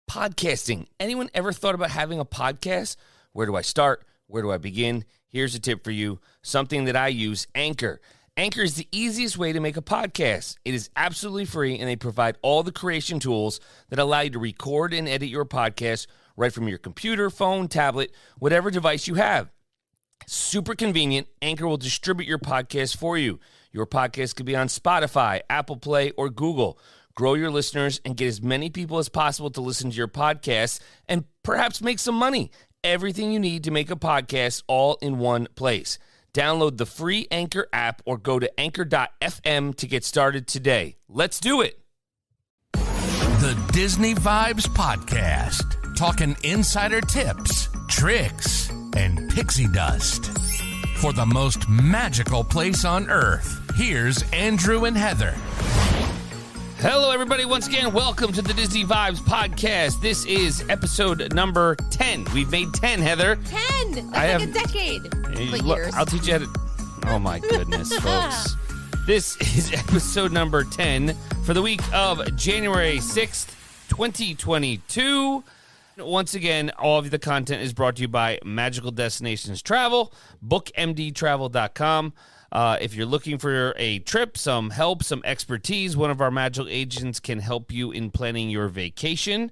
Podcasting. Anyone ever thought about having a podcast? Where do I start? Where do I begin? Here's a tip for you, something that I use, Anchor. Anchor is the easiest way to make a podcast. It is absolutely free, and they provide all the creation tools that allow you to record and edit your podcast right from your computer, phone, tablet, whatever device you have. Super convenient. Anchor will distribute your podcast for you. Your podcast could be on Spotify, Apple Play, or Google. Grow your listeners and get as many people as possible to listen to your podcast and perhaps make some money. Everything you need to make a podcast all in one place. Download the free Anchor app or go to anchor.fm to get started today. Let's do it. The Disney Vibes Podcast. Talking insider tips, tricks, and pixie dust. For the most magical place on earth, here's Andrew and Heather. Hello, everybody. Once again, welcome to the Disney Vibes Podcast. This is episode number 10. We've made 10, Heather. 10! That's like a decade. But years. I'll teach you how to... Oh, my goodness, folks. This is episode number 10 for the week of January 6th, 2022. Once again, all of the content is brought to you by Magical Destinations Travel, bookmdtravel.com. If you're looking for a trip, some help, some expertise, one of our magical agents can help you in planning your vacation.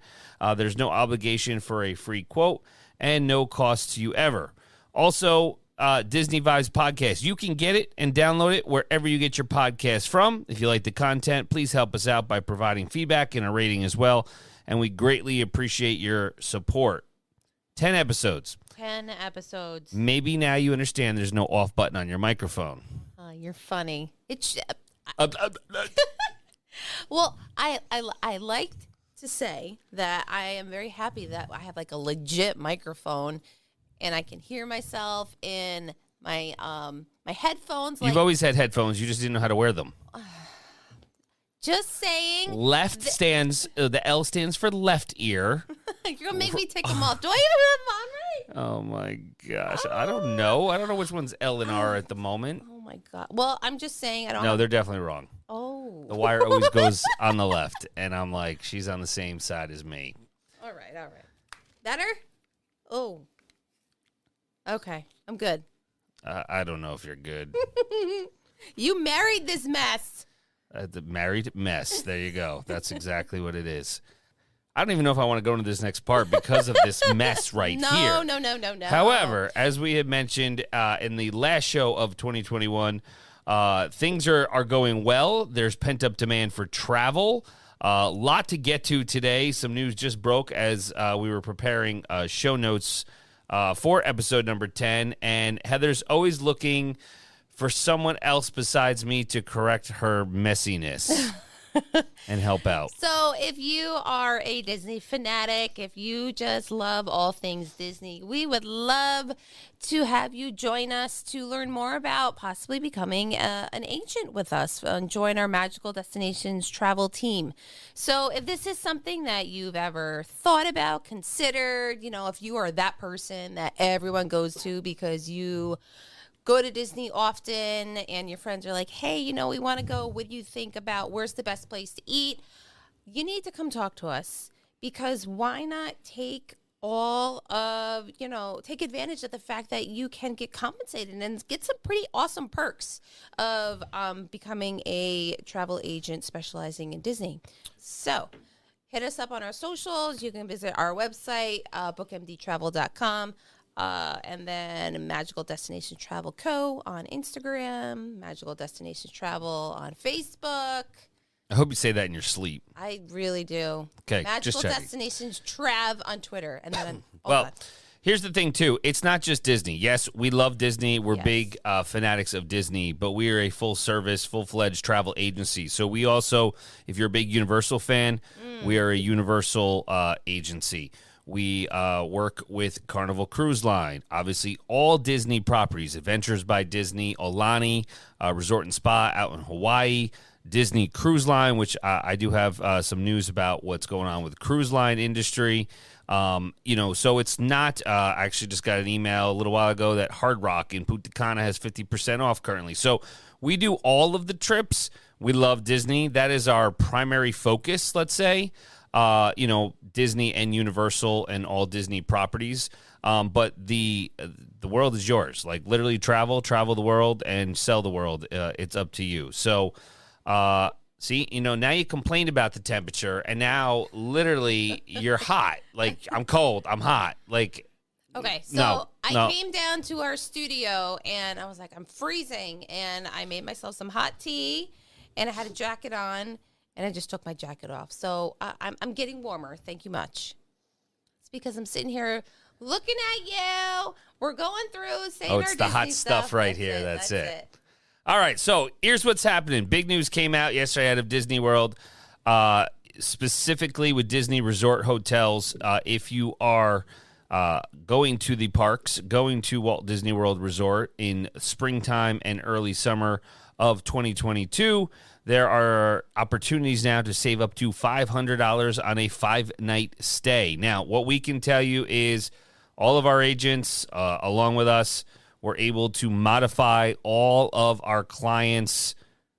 There's no obligation for a free quote and no cost to you ever. Also, Disney Vibes Podcast. You can get it and download it wherever you get your podcast from. If you like the content, please help us out by providing feedback and a rating as well. And we greatly appreciate your support. 10 episodes. 10 episodes. Maybe now you understand there's no off button on your microphone. Oh, you're funny. Well, I like to say that I am very happy that I have like a legit microphone and I can hear myself in my my headphones. You've always had headphones. You just didn't know how to wear them. Just saying. The L stands for left ear. You're going to make me take them off. Do I even have them on right? Oh, my gosh. I don't know. I don't know which one's L and R at the moment. Oh, my God. Well, I'm just saying I don't No, they're definitely wrong. Oh. The wire always goes on the left, and I'm like, she's on the same side as me. All right. Better? Oh. Okay. I'm good. I don't know if you're good. You married this mess. The married mess. There you go. That's exactly what it is. I don't even know if I want to go into this next part because of this mess right here. No. However, as we had mentioned in the last show of 2021, things are going well. There's pent-up demand for travel. A lot to get to today. Some news just broke as we were preparing show notes for episode number 10. And Heather's always looking for someone else besides me to correct her messiness and help out. So if you are a Disney fanatic, if you just love all things Disney, we would love to have you join us to learn more about possibly becoming an agent with us and join our Magical Destinations travel team. So if this is something that you've ever thought about, considered, if you are that person that everyone goes to because you go to Disney often and your friends are like, hey, we want to go. What do you think about where's the best place to eat? You need to come talk to us because why not take take advantage of the fact that you can get compensated and get some pretty awesome perks of becoming a travel agent specializing in Disney. So hit us up on our socials. You can visit our website, bookmdtravel.com. And then Magical Destinations Travel Co. on Instagram, Magical Destinations Travel on Facebook. I hope you say that in your sleep. I really do. Okay, Magical just checking. Destinations Trav on Twitter. And then here's the thing, too. It's not just Disney. Yes, we love Disney. We're big fanatics of Disney, but we are a full-service, full-fledged travel agency. So we also, if you're a big Universal fan, we are a Universal agency. We work with Carnival Cruise Line, obviously all Disney properties, Adventures by Disney, Aulani, Resort and Spa out in Hawaii, Disney Cruise Line, which I do have some news about what's going on with cruise line industry. So it's not, I actually just got an email a little while ago that Hard Rock in Punta Cana has 50% off currently. So we do all of the trips. We love Disney. That is our primary focus, let's say. Disney and Universal and all Disney properties. But the world is yours. Like literally travel the world and sell the world. It's up to you. So, see, now you complained about the temperature and now literally you're hot. Like I'm cold, I'm hot. Like, okay. So no. I came down to our studio and I was like, I'm freezing. And I made myself some hot tea and I had a jacket on and I just took my jacket off. So I'm getting warmer. Thank you much. It's because I'm sitting here looking at you. We're going through saying our it's the hot Disney stuff right here. That's it. All right, so here's what's happening. Big news came out yesterday out of Disney World, specifically with Disney Resort Hotels. If you are going to the parks, going to Walt Disney World Resort in springtime and early summer of 2022, there are opportunities now to save up to $500 on a 5-night stay. Now, what we can tell you is all of our agents, along with us, were able to modify all of our clients'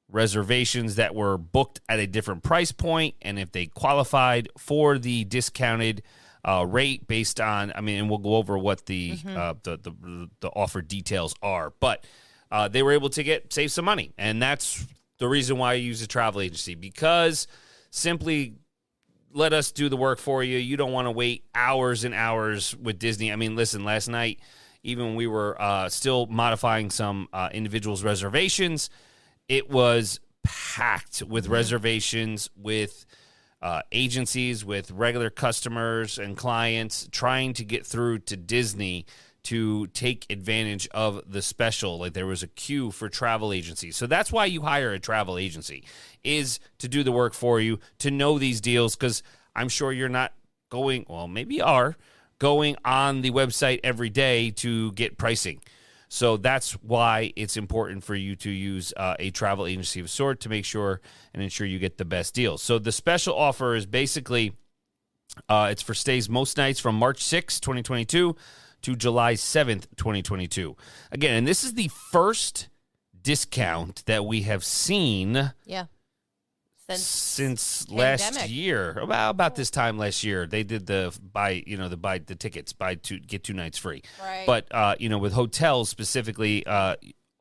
reservations that were booked at a different price point, and if they qualified for the discounted rate based on, and we'll go over what the offer details are, but they were able to save some money, and that's the reason why I use a travel agency, because simply let us do the work for you. You don't want to wait hours and hours with Disney. Listen, last night, even when we were still modifying some individuals' reservations, it was packed with reservations, with agencies, with regular customers and clients trying to get through to Disney to take advantage of the special. Like there was a queue for travel agencies. So that's why you hire a travel agency, is to do the work for you, to know these deals, because I'm sure you're not going, well, maybe you are, going on the website every day to get pricing. So that's why it's important for you to use a travel agency of sort to make sure and ensure you get the best deals. So the special offer is basically, it's for stays most nights from March 6th, 2022 to July 7th, 2022. Again, and this is the first discount that we have seen since last year. About this time last year, they did the buy the tickets, get 2 nights free. Right. But with hotels specifically,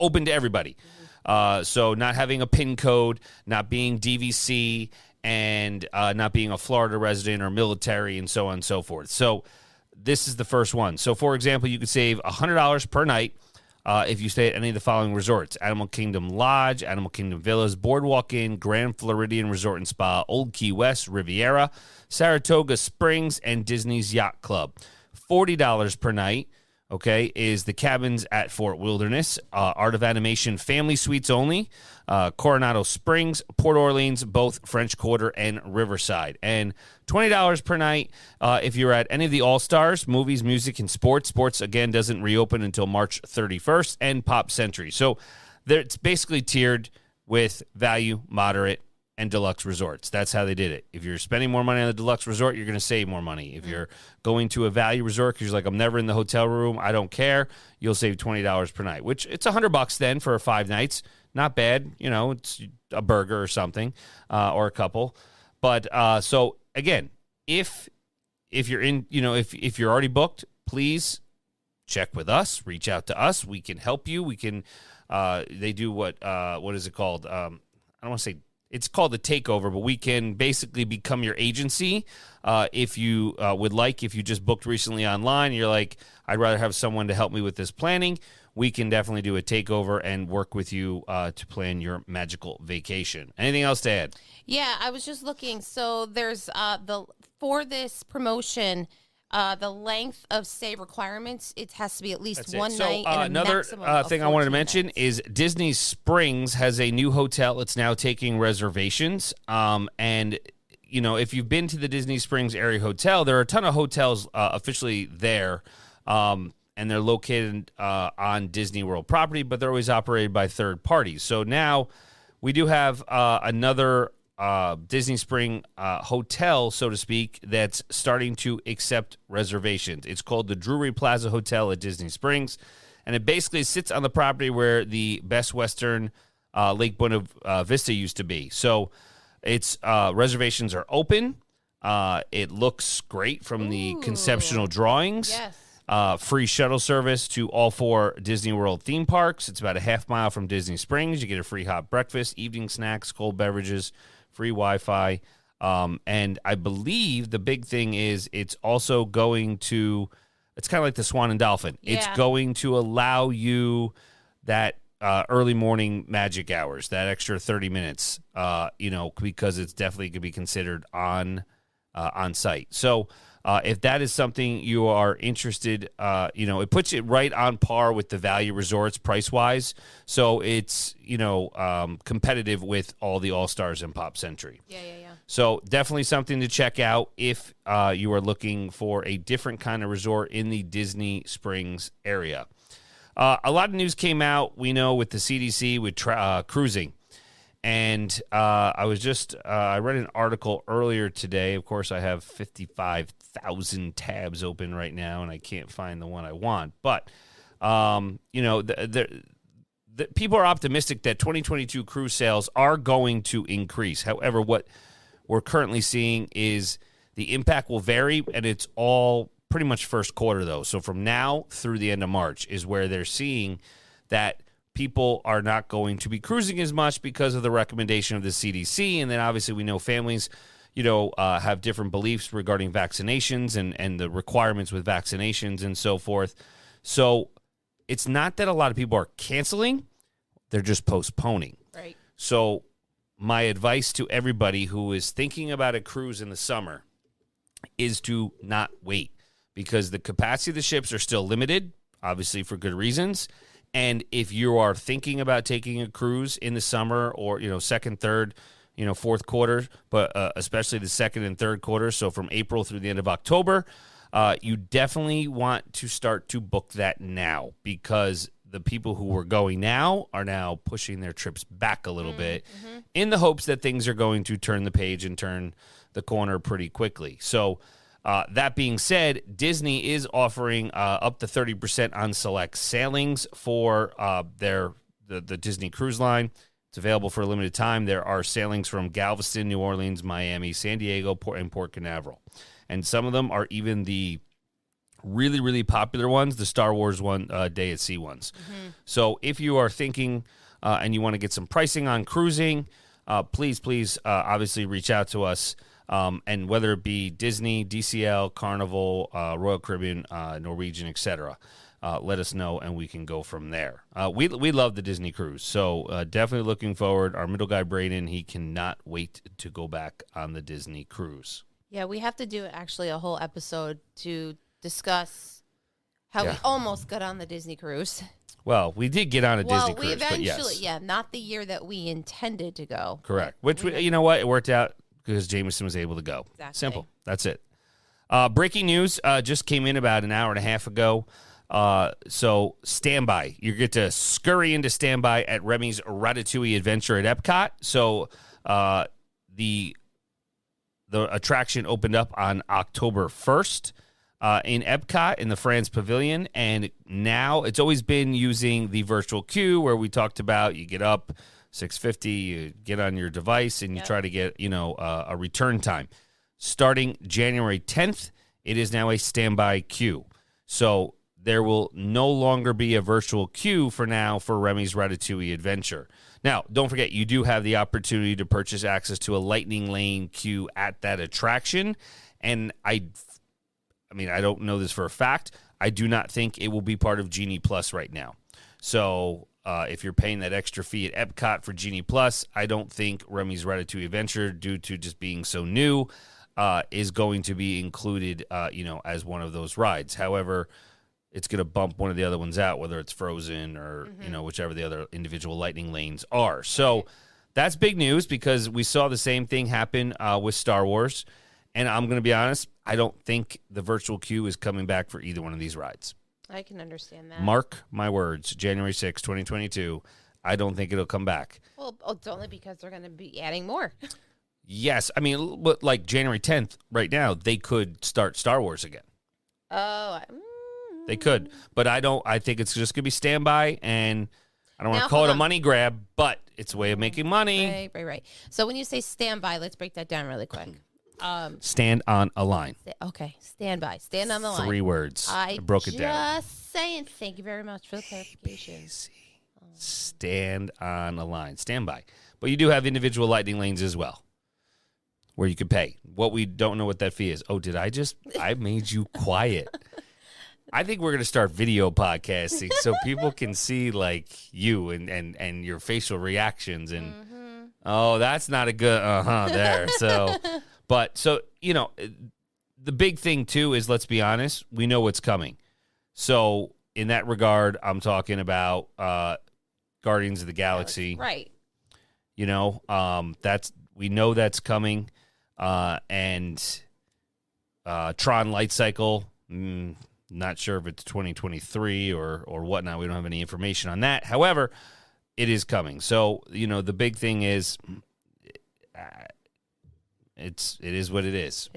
open to everybody. So not having a PIN code, not being DVC, and not being a Florida resident or military, and so on and so forth. So this is the first one. So, for example, you could save $100 per night if you stay at any of the following resorts: Animal Kingdom Lodge, Animal Kingdom Villas, Boardwalk Inn, Grand Floridian Resort and Spa, Old Key West, Riviera, Saratoga Springs, and Disney's Yacht Club. $40 per night, okay, is the cabins at Fort Wilderness, Art of Animation Family Suites only, Coronado Springs, Port Orleans, both French Quarter and Riverside. And $20 per night if you're at any of the All-Stars, movies, music, and sports. Sports, again, doesn't reopen until March 31st, and Pop Century. So it's basically tiered with value, moderate, and deluxe resorts. That's how they did it. If you're spending more money on the deluxe resort, you're going to save more money. If you're going to a value resort because you're like, I'm never in the hotel room, I don't care, you'll save $20 per night, which it's $100 then for 5 nights. Not bad. It's a burger or something, or a couple. But so again, if you're in, if you're already booked, please check with us, reach out to us. We can help you. We can, they do what is it called? I don't want to say, it's called the takeover, but we can basically become your agency if you would like. If you just booked recently online, and you're like, I'd rather have someone to help me with this planning, we can definitely do a takeover and work with you to plan your magical vacation. Anything else to add? Yeah, I was just looking. So there's for this promotion, the length of stay requirements, it has to be at least one night. And another thing I wanted to mention nights. is Disney Springs has a new hotel. It's now taking reservations. And, if you've been to the Disney Springs area hotel, there are a ton of hotels officially there. And they're located on Disney World property, but they're always operated by third parties. So now we do have another Disney Spring hotel, so to speak, that's starting to accept reservations. It's called the Drewery Plaza Hotel at Disney Springs, and it basically sits on the property where the Best Western Lake Buena Vista used to be. So its reservations are open. It looks great from the Ooh. conceptual drawings. Yes. Free shuttle service to all 4 Disney World theme parks. It's about a half mile from Disney Springs. You get a free hot breakfast, evening snacks, cold beverages, free Wi-Fi. And I believe the big thing is it's also going to, it's kind of like the Swan and Dolphin. Yeah. It's going to allow you that early morning magic hours, that extra 30 minutes, because it's definitely going to be considered on site. So if that is something you are interested, it puts it right on par with the value resorts price-wise. So it's, competitive with all the All-Stars and Pop Century. Yeah. So definitely something to check out if you are looking for a different kind of resort in the Disney Springs area. A lot of news came out, we know, with the CDC, with cruising. And I read an article earlier today. Of course, I have 55,000 tabs open right now, and I can't find the one I want. But, the people are optimistic that 2022 cruise sales are going to increase. However, what we're currently seeing is the impact will vary, and it's all pretty much first quarter, though. So from now through the end of March is where they're seeing that people are not going to be cruising as much because of the recommendation of the CDC. And then obviously we know families, have different beliefs regarding vaccinations and the requirements with vaccinations and so forth. So it's not that a lot of people are canceling, they're just postponing. Right. So my advice to everybody who is thinking about a cruise in the summer is to not wait, because the capacity of the ships are still limited, obviously for good reasons. And if you are thinking about taking a cruise in the summer or, second, third, fourth quarter, but especially the second and third quarter, so from April through the end of October, you definitely want to start to book that now, because the people who are going now are now pushing their trips back a little bit in the hopes that things are going to turn the page and turn the corner pretty quickly. So that being said, Disney is offering up to 30% on select sailings for the Disney Cruise Line. It's available for a limited time. There are sailings from Galveston, New Orleans, Miami, San Diego, and Port Canaveral. And some of them are even the really, really popular ones, the Star Wars Day at Sea ones. Mm-hmm. So if you are thinking and you want to get some pricing on cruising, please, obviously reach out to us. And whether it be Disney, DCL, Carnival, Royal Caribbean, Norwegian, etc., let us know, and we can go from there. We love the Disney cruise, so definitely looking forward. Our middle guy, Braden, he cannot wait to go back on the Disney cruise. Yeah, we have to do actually a whole episode to discuss how we almost got on the Disney cruise. Well, we did get on a Disney cruise, we eventually, but yes. Not the year that we intended to go. Correct. Which, you know what? It worked out because Jameson was able to go. Exactly. Simple. That's it. Breaking news just came in about an hour and a half ago. So standby. You get to scurry into standby at Remy's Ratatouille Adventure at Epcot. So the attraction opened up on October 1st in Epcot in the France Pavilion, and now it's always been using the virtual queue where we talked about you get up 6:50, you get on your device, and you try to get a return time. Starting January 10th, it is now a standby queue. So there will no longer be a virtual queue for now for Remy's Ratatouille Adventure. Now, don't forget, you do have the opportunity to purchase access to a Lightning Lane queue at that attraction. And I mean, I don't know this for a fact. I do not think it will be part of Genie Plus right now. So if you're paying that extra fee at Epcot for Genie Plus, I don't think Remy's Ratatouille Adventure, due to just being so new, is going to be included, as one of those rides. However, it's going to bump one of the other ones out, whether it's Frozen or, whichever the other individual Lightning Lanes are. So that's big news because we saw the same thing happen with Star Wars. And I'm going to be honest, I don't think the virtual queue is coming back for either one of these rides. I can understand that. Mark my words, January 6, 2022, I don't think it'll come back. Well, it's only because they're going to be adding more. Yes. I mean, but like January 10th, right now, they could start Star Wars again. Oh, They could, but I think it's just going to be standby, and I don't want to Now, call it hold a on. money grab, but it's a way of making money. Right. So when you say standby, let's break that down really quick. Stand on a line. Okay, stand by. Stand on the line. 3 words. I broke it down. Just saying. Thank you very much for the clarification. Easy. Stand on a line. Stand by. But you do have individual lightning lanes as well, where you could pay. What we don't know what that fee is. Oh, I made you quiet. I think we're going to start video podcasting so people can see like you and your facial reactions and oh, that's not a good there. So the big thing too is, let's be honest, we know what's coming. So in that regard, I'm talking about Guardians of the Galaxy. Right. We know that's coming. And Tron Light Cycle, not sure if it's 2023 or whatnot. We don't have any information on that. However, it is coming. So, the big thing is it is what it is.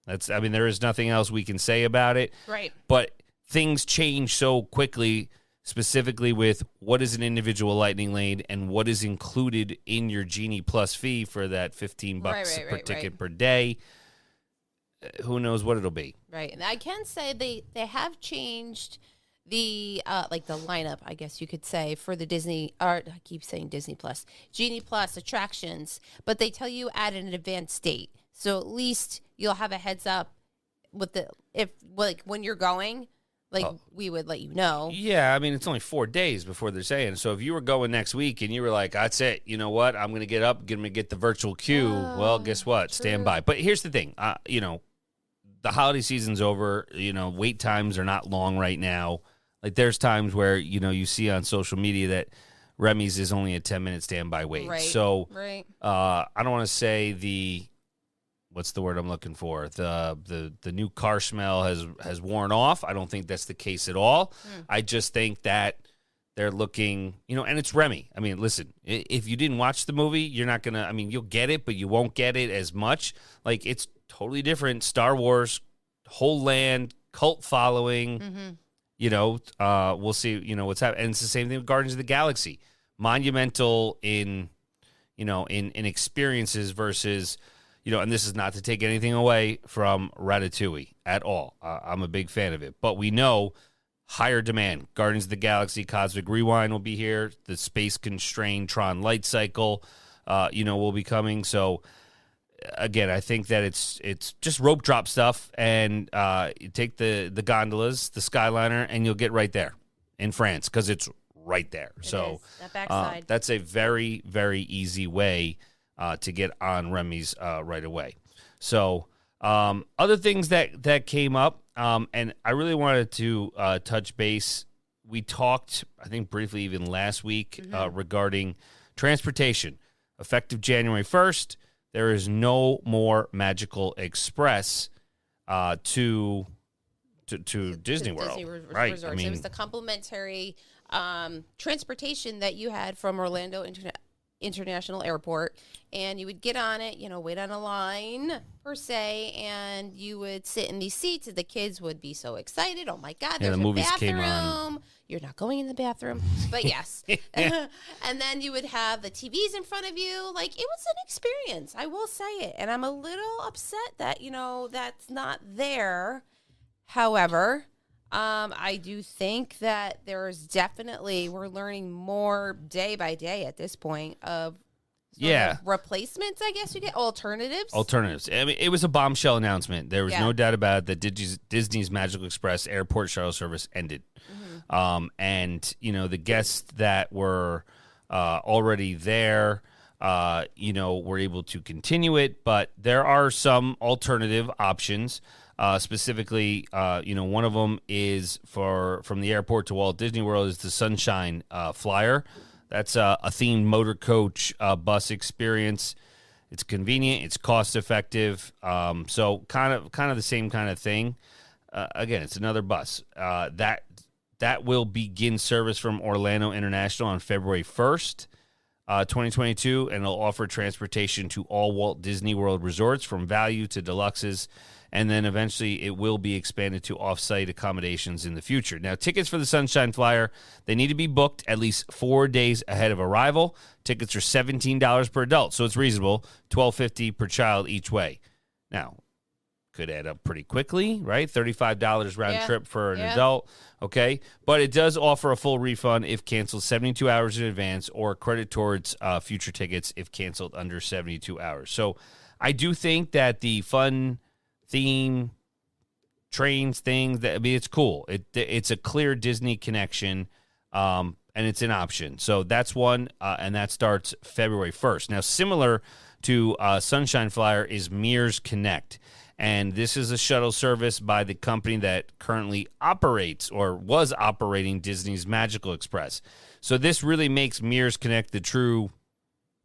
There is nothing else we can say about it. Right. But things change so quickly, specifically with what is an individual lightning lane and what is included in your Genie Plus fee for that $15 per ticket per day. Who knows what it'll be? Right. And I can say they have changed the the lineup, I guess you could say, for the Disney, or I keep saying Disney Plus, Genie Plus attractions, but they tell you at an advanced date. So at least you'll have a heads up with when you're going. We would let you know. Yeah, it's only 4 days before they're saying. So if you were going next week and you were like, that's it, you know what? I'm going to get up, going to get the virtual queue. Well, guess what? True. Stand by. But here's the thing. The holiday season's over. Wait times are not long right now. Like, there's times where, you see on social media that Remy's is only a 10-minute standby wait. Right. So right. I don't want to say what's the word I'm looking for? The new car smell has worn off. I don't think that's the case at all. I just think that they're looking, and it's Remy. Listen, if you didn't watch the movie, you're not going to, you'll get it, but you won't get it as much. Like, it's totally different. Star Wars, whole land, cult following. Mm-hmm. We'll see, what's happening. And it's the same thing with Guardians of the Galaxy. Monumental in experiences versus, and this is not to take anything away from Ratatouille at all. I'm a big fan of it. But we know higher demand. Guardians of the Galaxy, Cosmic Rewind will be here. The space-constrained Tron Light Cycle, will be coming. So, again, I think that it's just rope drop stuff. And you take the gondolas, the Skyliner, and you'll get right there in France because it's right there. So that backside. That's a very, very easy way to get on Remy's right away. So other things that came up, and I really wanted to touch base. We talked, I think, briefly even last week regarding transportation. Effective January 1st, there is no more Magical Express to Disney World. Disney right. Resorts. It was the complimentary transportation that you had from Orlando International Airport, and you would get on it, wait on a line per se, and you would sit in these seats, and the kids would be so excited. Oh my God, there's the movies a bathroom. Came on. You're not going in the bathroom, but yes. And then you would have the TVs in front of you. Like, it was an experience, I will say it. And I'm a little upset that, that's not there. However, I do think that there's definitely, we're learning more day by day at this point of replacements, I guess you get, alternatives. It was a bombshell announcement. There was no doubt about it that Disney's Magical Express airport shuttle service ended. Mm-hmm. And, the guests that were already there, were able to continue it, but there are some alternative options. Specifically, one of them is from the airport to Walt Disney World is the Sunshine Flyer. That's a themed motor coach bus experience. It's convenient. It's cost effective. So kind of the same kind of thing. Again, it's another bus. That will begin service from Orlando International on February 1st. 2022, and it'll offer transportation to all Walt Disney World resorts from value to deluxes, and then eventually it will be expanded to off-site accommodations in the future. Now, tickets for the Sunshine Flyer, they need to be booked at least 4 days ahead of arrival. Tickets are $17 per adult, so it's reasonable, $12.50 per child each way. Now, could add up pretty quickly, right? $35 round trip for an Yeah. adult, okay? But it does offer a full refund if canceled 72 hours in advance, or credit towards future tickets if canceled under 72 hours. So I do think that the fun theme trains thing, I mean, it's cool. It's a clear Disney connection, and it's an option. So that's one, and that starts February 1st. Now, similar to Sunshine Flyer is Mears Connect. And this is a shuttle service by the company that currently operates or was operating Disney's Magical Express. So this really makes Mears Connect the true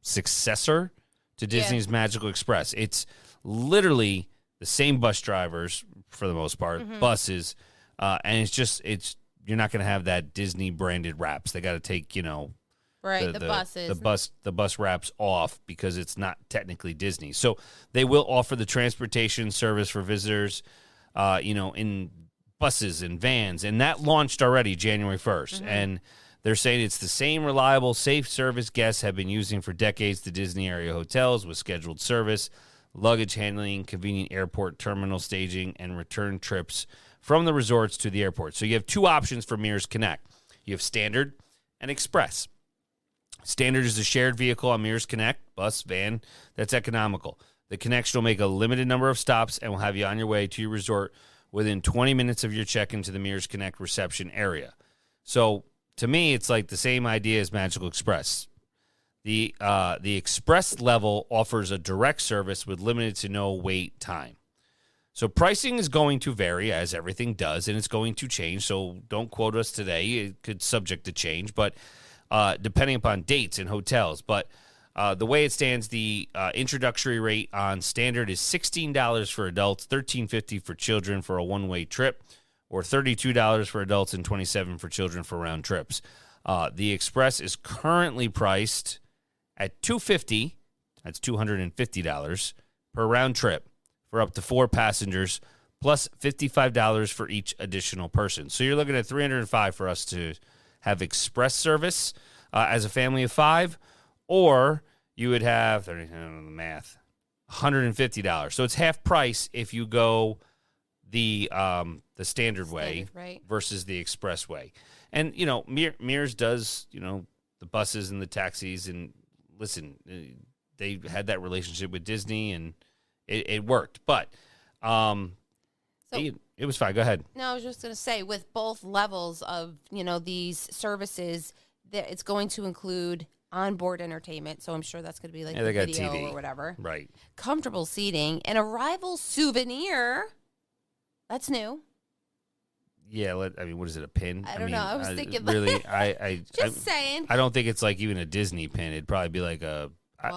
successor to Disney's Magical Express. It's literally the same bus drivers, for the most part, buses, and you're not going to have that Disney branded wraps. They got to take, the buses. The bus wraps off because it's not technically Disney. So they will offer the transportation service for visitors, in buses and vans. And that launched already January 1st. And they're saying it's the same reliable, safe service guests have been using for decades to Disney area hotels with scheduled service, luggage handling, convenient airport terminal staging, and return trips from the resorts to the airport. So you have two options for Mears Connect. You have Standard and Express. Standard is a shared vehicle on Mears Connect, bus, van, that's economical. The connection will make a limited number of stops and will have you on your way to your resort within 20 minutes of your check-in to the Mears Connect reception area. So, to me, it's like the same idea as Magical Express. The Express level offers a direct service with limited to no wait time. So pricing is going to vary, as everything does, and it's going to change. So don't quote us today. It could subject to change, but depending upon dates and hotels. But the way it stands, the introductory rate on Standard is $16 for adults, $13.50 for children for a one-way trip, or $32 for adults and $27 for children for round trips. The Express is currently priced at $250, that's $250 per round trip for up to 4 passengers, plus $55 for each additional person. So you're looking at $305 for us to have Express service as a family of 5, or you would have math, $150. So it's half price if you go the standard way right, versus the Express way. And Mears does the buses and the taxis, and listen, they had that relationship with Disney, and it worked. But it was fine. Go ahead. No, I was just going to say, with both levels of, these services, that it's going to include onboard entertainment. So I'm sure that's going to be like they got video TV or whatever. Right. Comfortable seating, and arrival souvenir. That's new. Yeah, what is it, a pin? I don't know. I was thinking really, saying. I don't think it's like even a Disney pin. It'd probably be like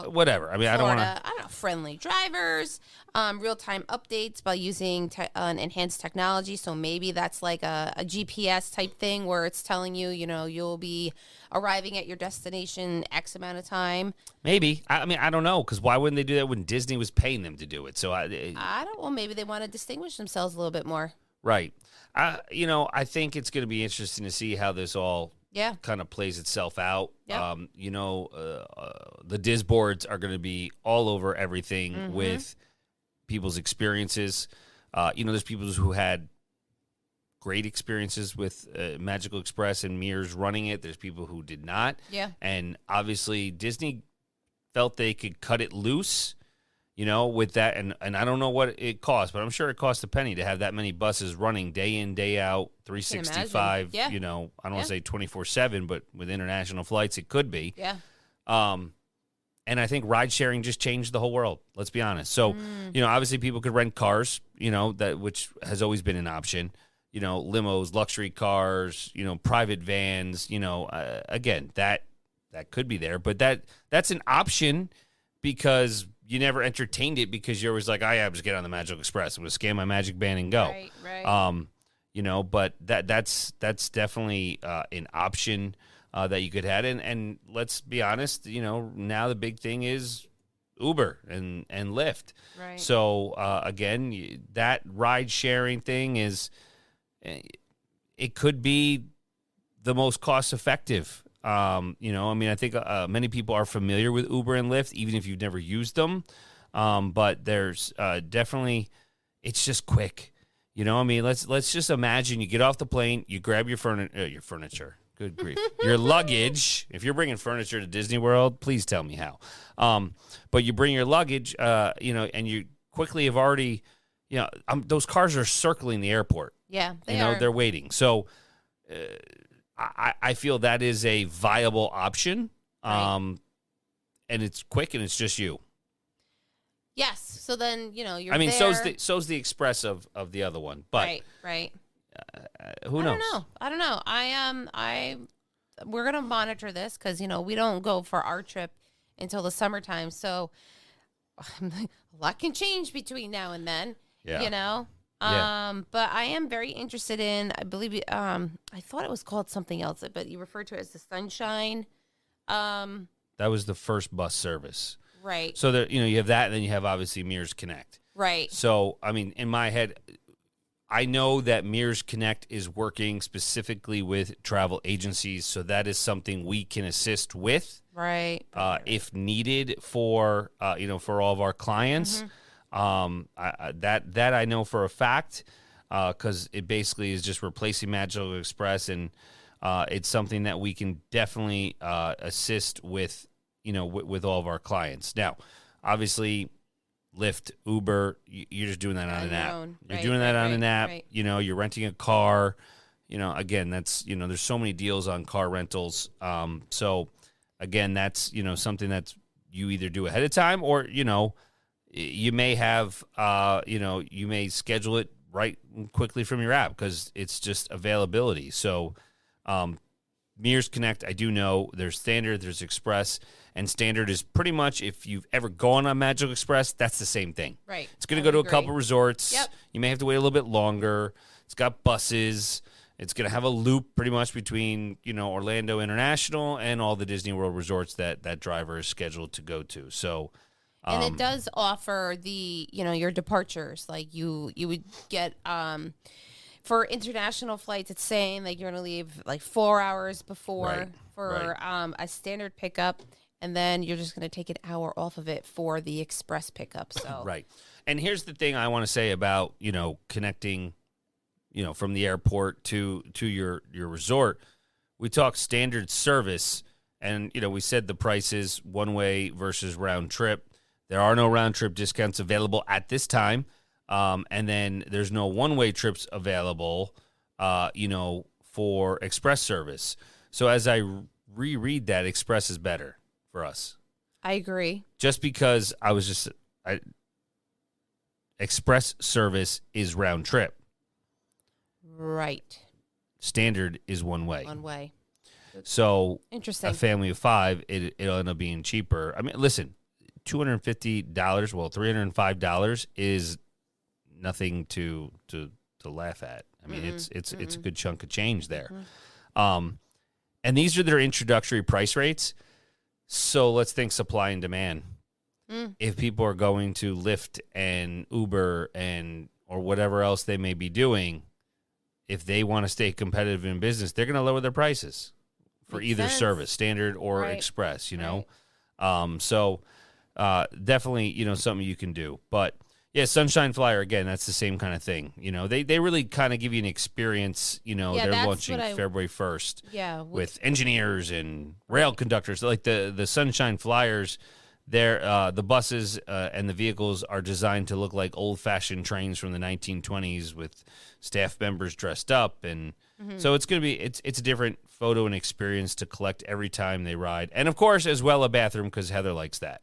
whatever. I mean, Florida, I don't know, friendly drivers, real-time updates by using enhanced technology. So maybe that's like a GPS type thing where it's telling you, you'll be arriving at your destination X amount of time. Maybe. I don't know, because why wouldn't they do that when Disney was paying them to do it? So well, maybe they want to distinguish themselves a little bit more. Right. I think it's going to be interesting to see how this all kind of plays itself out. Yep. The Diz boards are going to be all over everything with people's experiences. There's people who had great experiences with Magical Express and Mears running it. There's people who did not. Yeah. And obviously Disney felt they could cut it loose, with that. And I don't know what it costs, but I'm sure it costs a penny to have that many buses running day in, day out, 365, Yeah. I don't want to say 24/7, but with international flights, it could be. Yeah. And I think ride sharing just changed the whole world. Let's be honest. So, obviously people could rent cars, which has always been an option, limos, luxury cars, private vans, again, that could be there, but that's an option because you never entertained it because you're always like, I just get on the Magical Express. I'm going to scan my magic band and go. Right. But that's definitely an option that you could have. And let's be honest, now the big thing is Uber and Lyft. Right. So, again, that ride sharing thing it could be the most cost effective. I think many people are familiar with Uber and Lyft, even if you've never used them. But there's definitely, it's just quick. You know, I mean, let's just imagine you get off the plane, you grab your furniture. Good grief. Your luggage. If you're bringing furniture to Disney World, please tell me how. But you bring your luggage, and you quickly have already, those cars are circling the airport. Yeah, they are. They're waiting. So I feel that is a viable option. Right. And it's quick and it's just you. Yes. So then, you're there. so's the Express of the other one. But right. Who knows? I don't know. We're going to monitor this because, we don't go for our trip until the summertime. So a lot can change between now and then, Yeah. But I am very interested in, I believe, I thought it was called something else, but you referred to it as the Sunshine. That was the first bus service. Right. So that, you have that, and then you have obviously Mears Connect. Right. So, I mean, in my head, I know that Mears Connect is working specifically with travel agencies, so that is something we can assist with, right? If needed for for all of our clients. That I know for a fact, because it basically is just replacing Magical Express, and it's something that we can definitely assist with, with all of our clients. Now, obviously, Lyft, Uber, you're just doing that on an app. You're doing that on an app. Right. You're renting a car. Again, that's, there's so many deals on car rentals. So, again, that's, something that's you either do ahead of time or, you may have, you may schedule it right quickly from your app because it's just availability. So, Mears Connect, I do know there's Standard, there's Express, and Standard is pretty much, if you've ever gone on Magical Express, that's the same thing. Right. It's going to go to a couple resorts. Yep. You may have to wait a little bit longer. It's got buses. It's going to have a loop pretty much between, Orlando International and all the Disney World resorts that driver is scheduled to go to. So, and it does offer the, your departures. Like you would get, for international flights, it's saying like you're going to leave like 4 hours before a standard pickup, and then you're just going to take an hour off of it for the express pickup. So right. And here's the thing I want to say about, connecting, from the airport to your resort. We talk standard service, and, we said the prices one way versus round trip. There are no round trip discounts available at this time. And then there's no one-way trips available, for express service. So as I reread that, express is better for us. I agree. Just because express service is round trip. Right. Standard is one way. One way. So interesting. A family of 5, it'll end up being cheaper. I mean, listen, $250, well, $305 is nothing to laugh at. I mean, it's a good chunk of change there. And these are their introductory price rates. So let's think supply and demand. If people are going to Lyft and Uber or whatever else they may be doing, if they want to stay competitive in business, they're going to lower their prices for Makes either sense. service, standard or express, Right. So definitely, something you can do. But yeah, Sunshine Flyer, again, that's the same kind of thing. They really kind of give you an experience. They're launching February 1st with engineers and rail conductors. Like the Sunshine Flyers, the buses and the vehicles are designed to look like old-fashioned trains from the 1920s with staff members dressed up. And so it's going to be, it's a different photo and experience to collect every time they ride. And, of course, as well, a bathroom because Heather likes that.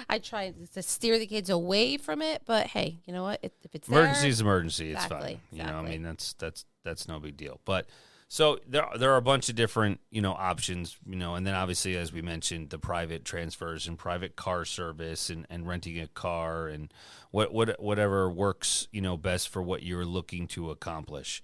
I try to steer the kids away from it, but hey, you know what? If it's emergency there, is emergency. It's exactly, fine. exactly. I mean, that's no big deal. But so there are a bunch of different options. And then obviously, as we mentioned, the private transfers and private car service and renting a car and whatever works best for what you're looking to accomplish.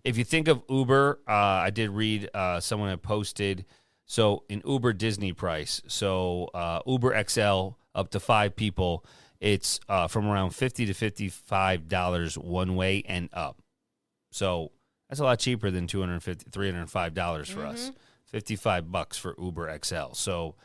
If you think of Uber, I did read someone had posted. So in Uber Disney price, so Uber XL up to 5 people, it's from around $50 to $55 one way and up. So that's a lot cheaper than $250, $305 for us. $55 for Uber XL. So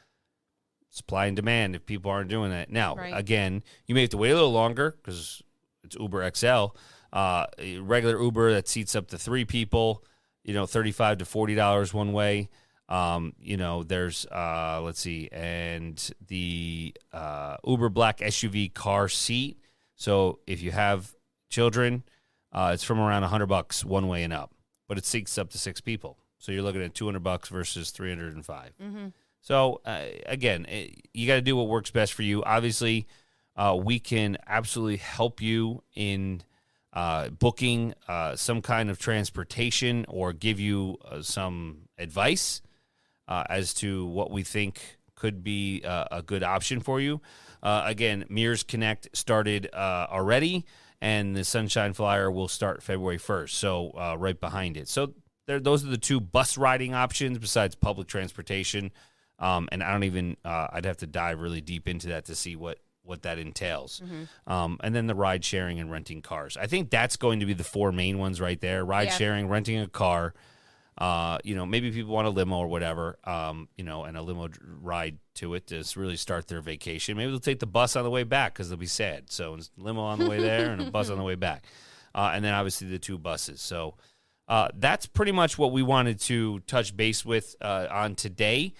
supply and demand if people aren't doing that. Now, Right. again, you may have to wait a little longer because it's Uber XL. Regular Uber that seats up to 3 people, $35 to $40 one way. There's, let's see, and the Uber Black SUV car seat. So if you have children, it's from around $100 one way and up, but it seats up to 6 people. So you're looking at $200 versus $305. Mm-hmm. So again, you got to do what works best for you. Obviously, we can absolutely help you in booking some kind of transportation or give you some advice as to what we think could be a good option for you. Again, Mears Connect started already, and the Sunshine Flyer will start February 1st, so right behind it. So those are the 2 bus riding options besides public transportation. And I don't even, I'd have to dive really deep into that to see what that entails. Mm-hmm. And then the ride sharing and renting cars. I think that's going to be the 4 main ones right there. Ride sharing, renting a car, maybe people want a limo or whatever, and a limo ride to it to really start their vacation. Maybe they'll take the bus on the way back because they'll be sad. So it's limo on the way there and a bus on the way back. And then obviously the 2 buses. So that's pretty much what we wanted to touch base with on today.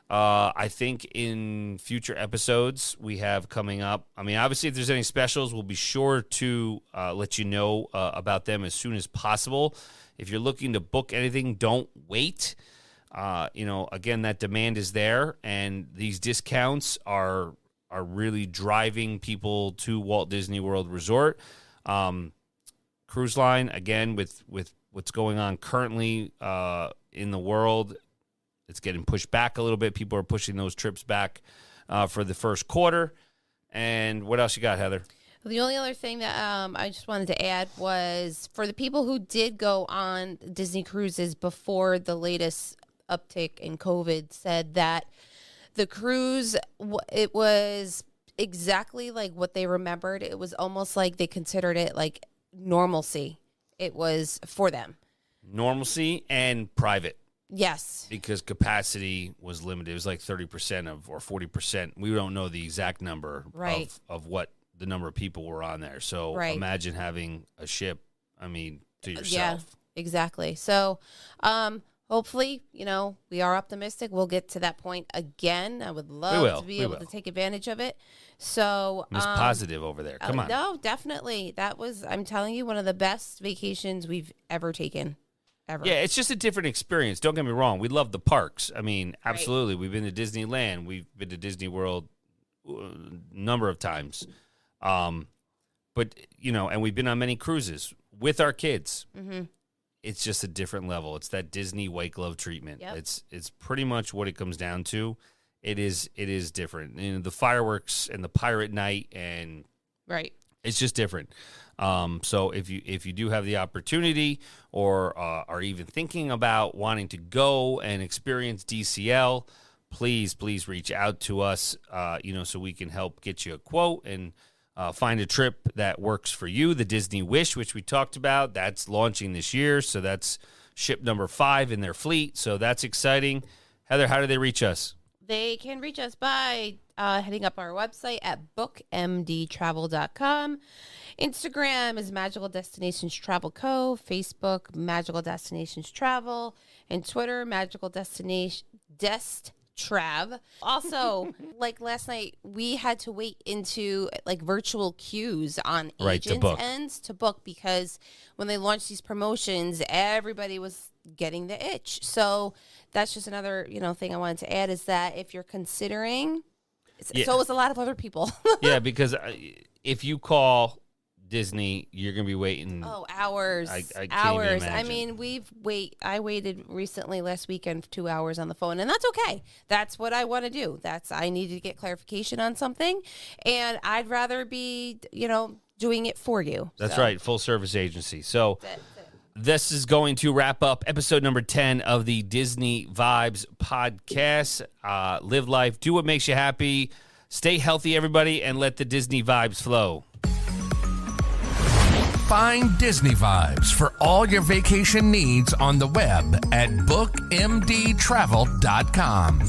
I think in future episodes we have coming up, obviously if there's any specials, we'll be sure to let you know about them as soon as possible. If you're looking to book anything, don't wait. Again, that demand is there, and these discounts are really driving people to Walt Disney World Resort. Cruise line, again, with what's going on currently in the world, it's getting pushed back a little bit. People are pushing those trips back for the first quarter. And what else you got, Heather? The only other thing that I just wanted to add was for the people who did go on Disney cruises before the latest uptick in COVID, said that the cruise, it was exactly like what they remembered. It was almost like they considered it like normalcy. It was for them. Normalcy and private. Yes. Because capacity was limited. It was like 30% or 40%. We don't know the exact number of what the number of people were on there. So imagine having a ship, to yourself. Yeah, exactly. So hopefully, we are optimistic. We'll get to that point again. I would love to be able to take advantage of it. So Miss Positive over there. Come on. No, definitely. That was, I'm telling you, one of the best vacations we've ever taken. Ever. Yeah, it's just a different experience. Don't get me wrong. We love the parks. Absolutely. We've been to Disneyland. We've been to Disney World a number of times. But, and we've been on many cruises with our kids. Mm-hmm. It's just a different level. It's that Disney white glove treatment. Yep. It's pretty much what it comes down to. It is different. The fireworks and the pirate night and it's just different. So if you do have the opportunity or are even thinking about wanting to go and experience DCL, please reach out to us, so we can help get you a quote and find a trip that works for you. The Disney Wish, which we talked about, that's launching this year. So that's ship number 5 in their fleet. So that's exciting. Heather, how do they reach us? They can reach us by heading up our website at bookmdtravel.com. Instagram is Magical Destinations Travel Co. Facebook, Magical Destinations Travel. And Twitter, Magical Destination Trav. Also, like last night, we had to wait into like virtual queues on agents' ends to book because when they launched these promotions, everybody was getting the itch. So that's just another, thing I wanted to add is that if you're considering, so was a lot of other people. Yeah, because if you call Disney, you're gonna be waiting hours. I can't hours. Even imagine. I waited recently last weekend for 2 hours on the phone, and that's okay. That's what I want to do. I needed to get clarification on something, and I'd rather be doing it for you. That's right, full service agency. So this is going to wrap up episode number 10 of the Disney Vibes podcast. Live life, do what makes you happy, stay healthy, everybody, and let the Disney vibes flow. Find Disney Vibes for all your vacation needs on the web at bookmdtravel.com.